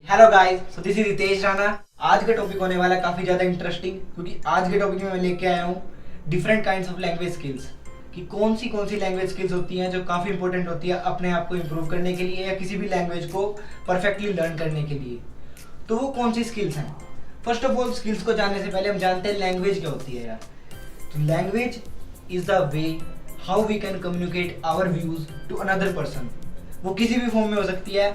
Hello guys, so this is Ritesh Rana. आज का topic होने वाला है काफ़ी ज़्यादा इंटरेस्टिंग, क्योंकि आज के टॉपिक में मैं लेके आया हूँ different kinds of language skills. कि कौन सी लैंग्वेज स्किल्स होती हैं जो काफ़ी इंपॉर्टेंट होती है अपने आप को इम्प्रूव करने के लिए या किसी भी लैंग्वेज को परफेक्टली लर्न करने के लिए। तो वो कौन सी स्किल्स हैं? फर्स्ट ऑफ ऑल, स्किल्स को जानने से पहले हम जानते हैं लैंग्वेज क्या होती है यार। तो language is the way how we can communicate our views to another person. वो किसी भी फॉर्म में हो सकती है।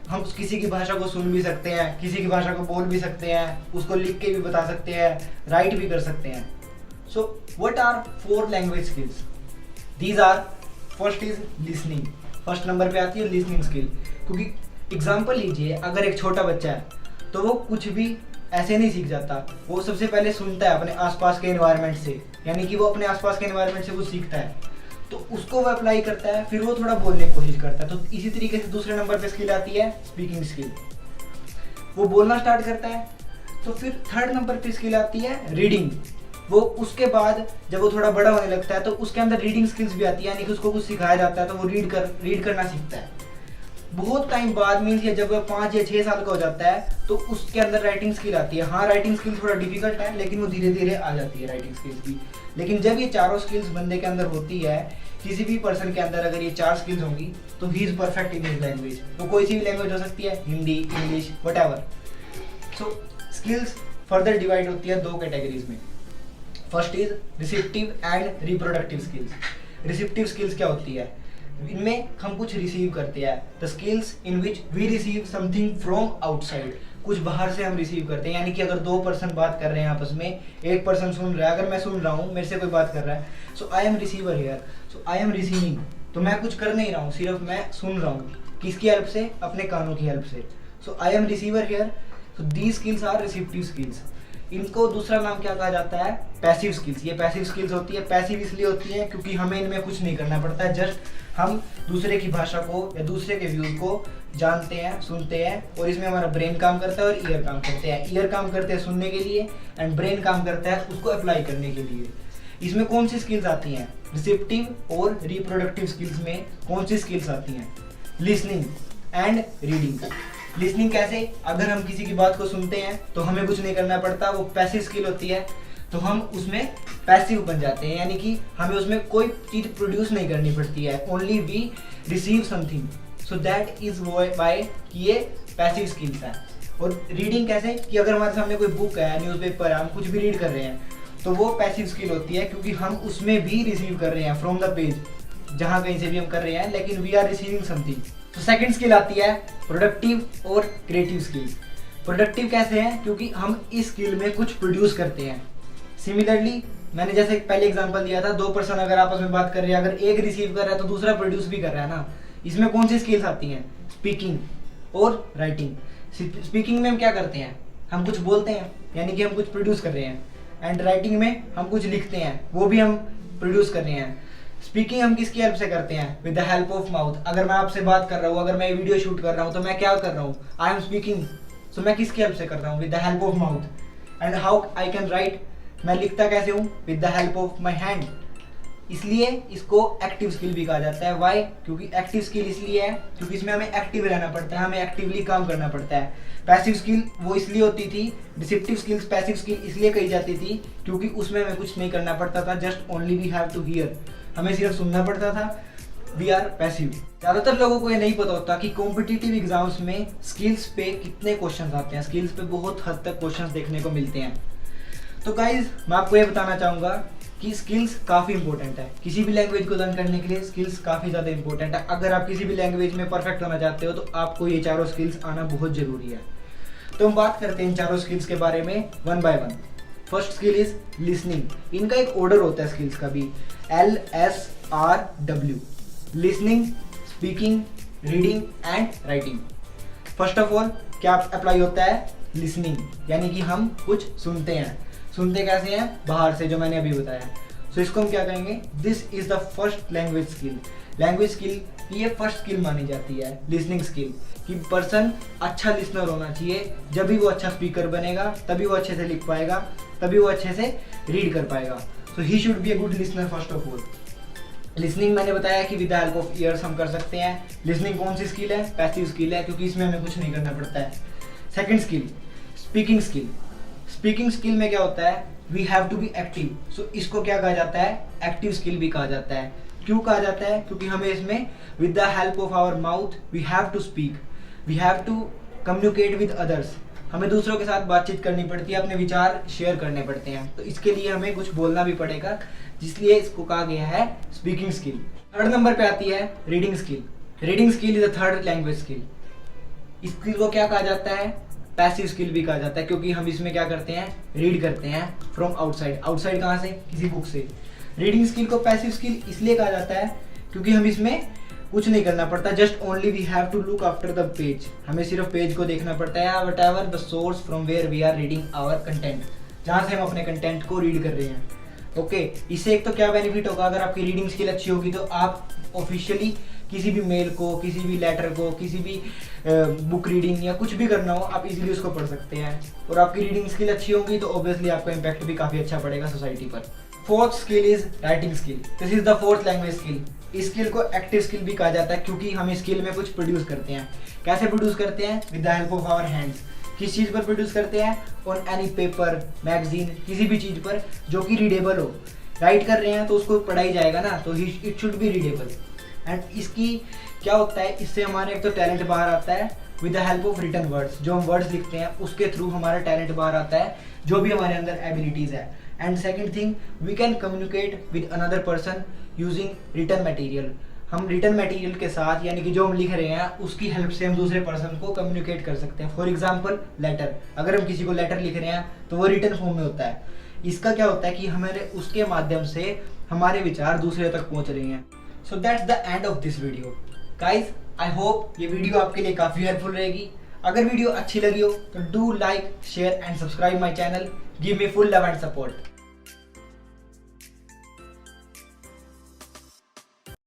हम किसी की भाषा को सुन भी सकते हैं, किसी की भाषा को बोल भी सकते हैं, उसको लिख के भी बता सकते हैं, राइट भी कर सकते हैं। So what are 4 language skills? These are, first is listening. First number पे आती है लिसनिंग स्किल। क्योंकि एग्जाम्पल लीजिए, अगर एक छोटा बच्चा है तो वो कुछ भी ऐसे नहीं सीख जाता। वो सबसे पहले सुनता है अपने आसपास के एनवायरनमेंट से, यानी कि वो अपने आसपास के एनवायरनमेंट से कुछ सीखता है, तो उसको वो अप्लाई करता है, फिर वो थोड़ा बोलने की कोशिश करता है। तो इसी तरीके से दूसरे नंबर पे स्किल आती है स्पीकिंग स्किल। वो बोलना स्टार्ट करता है। तो फिर थर्ड नंबर पे स्किल आती है रीडिंग। वो उसके बाद जब वो थोड़ा बड़ा होने लगता है तो उसके अंदर रीडिंग स्किल्स भी आती है, यानी कि उसको कुछ सिखाया जाता है तो वो रीड करना सीखता है। बहुत टाइम बाद मीन्स जब वो 5 या 6 साल का हो जाता है तो उसके अंदर राइटिंग स्किल आती है। हाँ, राइटिंग स्किल थोड़ा डिफिकल्ट है, लेकिन वो धीरे धीरे आ जाती है राइटिंग स्किल्स भी। लेकिन जब ये चारों स्किल्स बंदे के अंदर होती है, किसी भी पर्सन के अंदर अगर ये 4 स्किल्स होंगी तो he is perfect in his language. तो कोई सी भी लैंग्वेज हो सकती है, Hindi, English, whatever. So skills further divide होती है 2 कैटेगरीज में। First is receptive and reproductive skills. Receptive skills क्या होती है? इनमें हम कुछ रिसीव करते हैं। The skills in which we receive something from outside. कुछ बाहर से हम रिसीव करते हैं, यानी कि अगर 2 पर्सन बात कर रहे हैं आपस में, एक पर्सन सुन रहा है, अगर मैं सुन रहा हूँ, मेरे से कोई बात कर रहा है, so I am receiver here, so I am receiving. तो मैं कुछ कर नहीं रहा हूँ, सिर्फ मैं सुन रहा हूँ। किसकी हेल्प से? अपने कानों की हेल्प से। So I am receiver here. So these skills are receptive skills. इनको दूसरा नाम क्या कहा जाता है? Passive skills. ये पैसिव स्किल्स होती है। पैसिव इसलिए होती है क्योंकि हमें इनमें कुछ नहीं करना पड़ता है, जस्ट हम दूसरे की भाषा को या दूसरे के व्यूज को जानते हैं, सुनते हैं, और इसमें हमारा ब्रेन काम करता है और ईयर काम करते हैं। ईयर काम करते हैं सुनने के लिए एंड ब्रेन काम करता है उसको अप्लाई करने के लिए। इसमें कौन सी स्किल्स आती हैं? रिसेप्टिव और रिप्रोडक्टिव स्किल्स में कौन सी स्किल्स आती हैं? Listening and reading. लिसनिंग कैसे? अगर हम किसी की बात को सुनते हैं तो हमें कुछ नहीं करना पड़ता, वो पैसिव स्किल होती है। तो हम उसमें पैसिव बन जाते हैं, यानी कि हमें उसमें कोई चीज प्रोड्यूस नहीं करनी पड़ती है। Only we receive something. So that is why कि ये पैसिव स्किल्स है। और रीडिंग कैसे? कि अगर हमारे सामने कोई बुक है, न्यूज़पेपर है, हम कुछ भी रीड कर रहे हैं, तो वो पैसिव स्किल होती है, क्योंकि हम उसमें भी रिसीव कर रहे हैं फ्रॉम द पेज, जहाँ कहीं से भी हम कर रहे हैं, लेकिन वी आर रिसीविंग समथिंग। तो सेकंड स्किल आती है प्रोडक्टिव और क्रिएटिव स्किल। प्रोडक्टिव कैसे है? क्योंकि हम इस स्किल में कुछ प्रोड्यूस करते हैं। सिमिलरली मैंने जैसे पहले एग्जांपल दिया था, 2 पर्सन अगर आपस में बात कर रहे हैं, अगर एक रिसीव कर रहा है तो दूसरा प्रोड्यूस भी कर रहा है ना। इसमें कौन सी स्किल्स आती हैं? स्पीकिंग और राइटिंग। स्पीकिंग में हम क्या करते हैं? हम कुछ बोलते हैं, यानी कि हम कुछ प्रोड्यूस कर रहे हैं। एंड राइटिंग में हम कुछ लिखते हैं, वो भी हम प्रोड्यूस कर रहे हैं। स्पीकिंग हम किसकी हेल्प से करते हैं? With the help of mouth. अगर मैं आपसे बात कर रहा हूँ, अगर मैं वीडियो शूट कर रहा हूँ, तो मैं क्या कर रहा हूँ? I am speaking. सो मैं किसकी हेल्प से कर रहा हूँ? With the help of mouth. And how I can write? मैं लिखता कैसे हूँ? With the help of my hand. इसलिए इसको एक्टिव स्किल भी कहा जाता है। वाई? क्योंकि एक्टिव स्किल इसलिए है क्योंकि इसमें हमें एक्टिव रहना पड़ता है, हमें एक्टिवली काम करना पड़ता है। पैसिव स्किल वो इसलिए होती थी, रिसेप्टिव स्किल्स पैसिव स्किल इसलिए कही जाती थी क्योंकि उसमें हमें कुछ नहीं करना पड़ता था, just only we have to hear. हमें सिर्फ सुनना पड़ता था। We are passive. ज़्यादातर लोगों को ये नहीं पता होता कि कॉम्पिटिटिव एग्जाम्स में स्किल्स पे कितने क्वेश्चन आते हैं। स्किल्स पे बहुत हद तक क्वेश्चन देखने को मिलते हैं। तो गाइज, मैं आपको ये बताना चाहूँगा कि स्किल्स काफ़ी इंपॉर्टेंट है। किसी भी लैंग्वेज को लर्न करने के लिए स्किल्स काफ़ी ज़्यादा इंपॉर्टेंट है। अगर आप किसी भी लैंग्वेज में परफेक्ट होना चाहते हो तो आपको ये चारों स्किल्स आना बहुत ज़रूरी है। तो हम बात करते हैं इन चारों स्किल्स के बारे में one by one. First skill is listening. इनका एक ऑर्डर होता है स्किल्स का भी, LSRW। Listening, speaking, reading and writing. First of all क्या अप्लाई होता है? लिसनिंग, यानी कि हम कुछ सुनते हैं। सुनते कैसे हैं? बाहर से, जो मैंने अभी बताया। सो इसको हम क्या कहेंगे? This is the first language skill. Language skill ये फर्स्ट स्किल मानी जाती है, लिसनिंग स्किल। कि पर्सन अच्छा लिसनर होना चाहिए, जब भी वो अच्छा स्पीकर बनेगा, तभी वो अच्छे से लिख पाएगा, तभी वो अच्छे से रीड कर पाएगा। So he should be a good listener first of all. Listening मैंने बताया कि with the help of ears हम कर सकते हैं। लिसनिंग कौन सी स्किल है? पैसिव स्किल है, क्योंकि इसमें हमें कुछ नहीं करना पड़ता है। Second skill, speaking skill. Speaking skill में क्या होता है, we have to be active. So इसको क्या कहा जाता है, एक्टिव स्किल भी कहा जाता है। क्यों कहा जाता है, क्योंकि हमें इसमें with the help of our mouth we have to speak, we have to communicate with others. हमें दूसरों के साथ बातचीत करनी पड़ती है, अपने विचार शेयर करने पड़ते हैं, तो इसके लिए हमें कुछ बोलना भी पड़ेगा, जिसलिए इसको कहा गया है स्पीकिंग स्किल। थर्ड नंबर पे आती है reading skill. Reading skill is the third language skill. इस स्किल को क्या कहा जाता है, पैसिव स्किल भी कहा जाता है, क्योंकि हम इसमें क्या करते हैं, रीड करते हैं फ्रॉम आउटसाइड। आउटसाइड कहाँ से, किसी बुक से। रीडिंग स्किल को पैसिव स्किल इसलिए कहा जाता है क्योंकि हम इसमें कुछ नहीं करना पड़ता, just only we have to look after the page. हमें सिर्फ पेज को देखना पड़ता है, whatever the source from where we are reading our content, जहाँ से हम अपने कंटेंट को रीड कर रहे हैं। ओके, इससे एक तो क्या बेनिफिट होगा, अगर आपकी रीडिंग स्किल अच्छी होगी तो आप ऑफिशियली किसी भी मेल को, किसी भी लेटर को, किसी भी बुक रीडिंग या कुछ भी करना हो, आप इजीली उसको पढ़ सकते हैं। और आपकी रीडिंग स्किल अच्छी होगी तो ऑब्वियसली आपका इम्पैक्ट भी काफ़ी अच्छा पड़ेगा सोसाइटी पर। Fourth skill is writing skill. This is the fourth language skill. इस स्किल को एक्टिव स्किल भी कहा जाता है, क्योंकि हम इस स्किल में कुछ प्रोड्यूस करते हैं। कैसे प्रोड्यूस करते हैं, with the help of our hands. किस चीज़ पर प्रोड्यूस करते हैं, ऑन एनी पेपर, मैगजीन, किसी भी चीज़ पर जो कि रीडेबल हो। राइट कर रहे हैं तो उसको पढ़ा ही जाएगा ना, तो it should be readable. And इसकी क्या होता है, इससे हमारे एक तो टैलेंट बाहर आता है, with the help of written words. जो हम वर्ड्स लिखते हैं उसके थ्रू हमारा टैलेंट बाहर आता है, जो भी हमारे अंदर एबिलिटीज़ है। And second thing, we can communicate with another person using written material. हम रिटन मटेरियल के साथ, यानी कि जो हम लिख रहे हैं उसकी हेल्प से हम दूसरे पर्सन को कम्युनिकेट कर सकते हैं। फॉर एग्जाम्पल लेटर, अगर हम किसी को लेटर लिख रहे हैं तो वो रिटन फॉर्म में होता है। इसका क्या होता है कि हमारे उसके माध्यम से हमारे विचार दूसरे तक पहुंच रहे हैं। So that's the end of this video guys. I hope ये वीडियो आपके लिए काफ़ी हेल्पफुल रहेगी। अगर वीडियो अच्छी लगी हो तो do like, share and subscribe my channel. Give me full love and support.